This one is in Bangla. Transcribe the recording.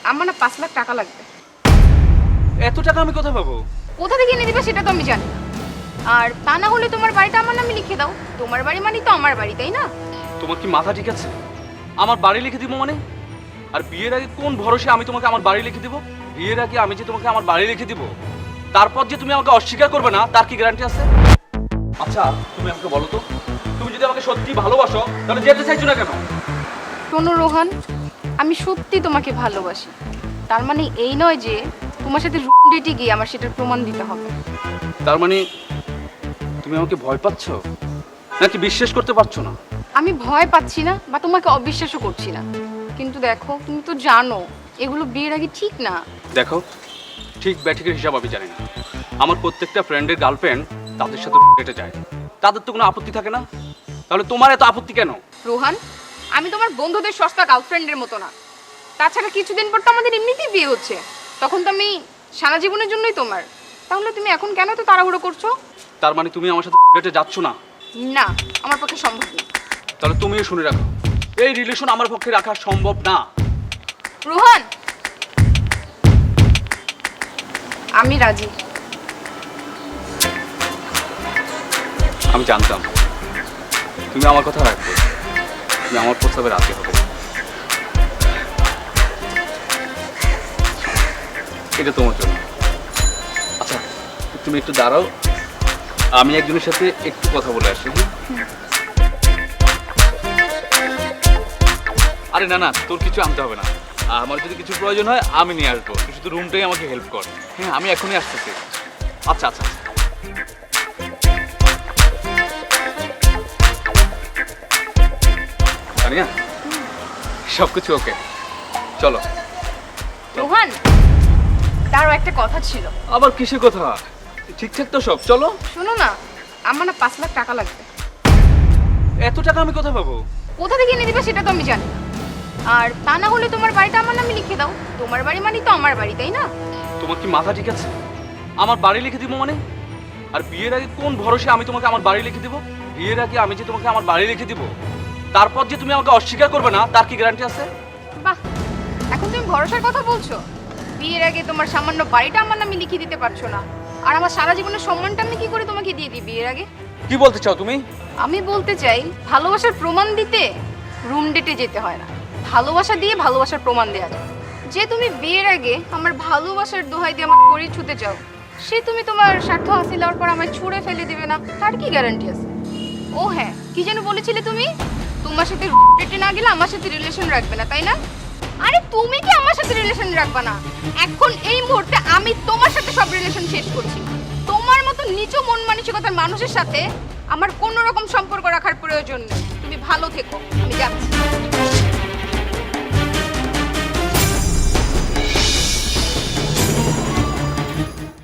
আমার না 5 লাখ টাকা লাগবে। এত টাকা আমি কোথায় পাবো? কোথা থেকে এনে দিবে সেটা তো আমি জানি না। আর তা না হলে তোমার বাড়িটা আমার নামে লিখে দাও। তোমার বাড়ি মানে তো আমার বাড়ি, তাই না? তোমার কি মাথা ঠিক আছে? আমার বাড়ি লিখে দিব মানে? আর বিয়ের আগে কোন ভরসে আমি তোমাকে আমার বাড়ি লিখে দিব? বিয়ের আগে আমি যে তোমাকে আমার বাড়ি লিখে দিব, তারপর যে তুমি আমাকে অস্বীকার করবে না তার কি গ্যারান্টি আছে? আচ্ছা তুমি আমাকে বলো তো, তুমি যদি আমাকে সত্যি ভালোবাসো তাহলে যেতে চাইছো না কেন? শোনো রোহান, আমি সত্যি তোমাকে ভালোবাসি। তার মানে এই নয় যে তোমার সাথে রুম ডেটে গিয়ে আমার সেটার প্রমাণ দিতে হবে। তার মানে তুমি আমাকে ভয় পাচ্ছ নাকি বিশ্বাস করতে পারছো না? আমি ভয় পাচ্ছি না বা তোমাকে অবিশ্বাসও করছি না, কিন্তু দেখো তুমি তো জানো এগুলো বিয়ের আগে ঠিক না। দেখো, ঠিক ব্যাঠিকের হিসাব আমি জানি না। আমার প্রত্যেকটা ফ্রেন্ডের গার্লফ্রেন্ড তাদের সাথে ডেটে যায়, তাদের তো কোনো আপত্তি থাকে না, তাহলে তোমার এত আপত্তি কেন? রোহান, আমি তোমার বন্ধুদের সস্তা গার্লফ্রেন্ডের মতো না। তাছাড়া কিছুদিন পর তো আমাদের এমনিতেই বিয়ে হচ্ছে, তখন তো আমি সারা জীবনের জন্যই তোমার। তাহলে তুমি এখন কেন তো তাড়াহুড়ো করছো? তার মানে তুমি আমার সাথে ডেটে যাচ্ছ না? না, আমার পক্ষে সম্ভব না। তাহলে তুমিও শুনে রাখো, এই রিলেশন আমার পক্ষে রাখা সম্ভব না। রোহান, আমি রাজি। আমি জানতাম তুমি আমার কথা রাখবে, তুমি আমার প্রস্তাবে রাজি হবে। এটা তোমার জন্য। আচ্ছা তুমি একটু দাঁড়াও, আমি একজনের সাথে একটু কথা বলে আসি। আরে না না, তোর কিছু আনতে হবে না। আমার যদি কিছু প্রয়োজন হয় আমি নিয়ে আসবো, তুই শুধু রুমটাই আমাকে হেল্প কর। হ্যাঁ আমি এখনই আসতেছি। আচ্ছা আচ্ছা তানিয়া, সব কিছু ওকে, চলো। রোহান, তারও একটা কথা ছিল। আবার কিসের কথা? ঠিকঠাক তো সব, চলো। শোনো না, আমার না 5 লাখ টাকা লাগবে। এত টাকা আমি কোথায় পাবো? কোথা থেকে এনে দিবে সেটা তো আমি জানি না। আর তা না হলে তোমার বাড়িটা আমার নামে লিখে দাও। তোমার বাড়ি মানে তো আমার বাড়ি, তাই না? তোমার কি মাথা ঠিক আছে? আমার বাড়ি লিখে দিব মানে? আর বিয়ের আগে কোন ভরসে আমি তোমাকে আমার বাড়ি লিখে দিব? বিয়ের আগে আমি যে তোমাকে আমার বাড়ি লিখে দিব, তারপর যে তুমি আমাকে অস্বীকার করবে না তার কি গ্যারান্টি আছে? বাহ, এখন তুমি ভরসার কথা বলছো। বিয়ের আগে তোমার সামান্য বাড়িটা আমার নামে লিখে দিতে পারছো না, আর আমার সারা জীবনের সম্মানটা আমি কি করে তোমাকে দিয়ে দিই বিয়ের আগে? কি বলতে চাও তুমি? আমি বলতে চাই, ভালোবাসার প্রমাণ দিতে রুম ডেটে যেতে হয় না, ভালোবাসা দিয়ে ভালোবাসার প্রমাণ দেওয়া যায়। যে তুমি বিয়ের আগে আমার ভালোবাসার দোহাই দিয়ে আমার শরীর ছুঁতে চাও, সে তুমি তোমার স্বার্থ হাসিল হওয়ার পর আমায় ছুঁড়ে ফেলে দিবে না, তার কি গ্যারান্টি আছে? ও হ্যাঁ, কি যেন বলেছিলে তুমি, তোমার সাথে ডেটে না গেলে আমার সাথে রিলেশন রাখবে না, তাই না? আরে তুমি কি আমার সাথে রিলেশন রাখবে না? এখন এই মুহূর্তে আমি তোমার সাথে সব রিলেশন শেষ করছি। তোমার মতো নিচু মন মানসিকতার মানুষের সাথে আমার কোনো রকম সম্পর্ক রাখার প্রয়োজন নেই। তুমি ভালো থেকো, আমি যাচ্ছি।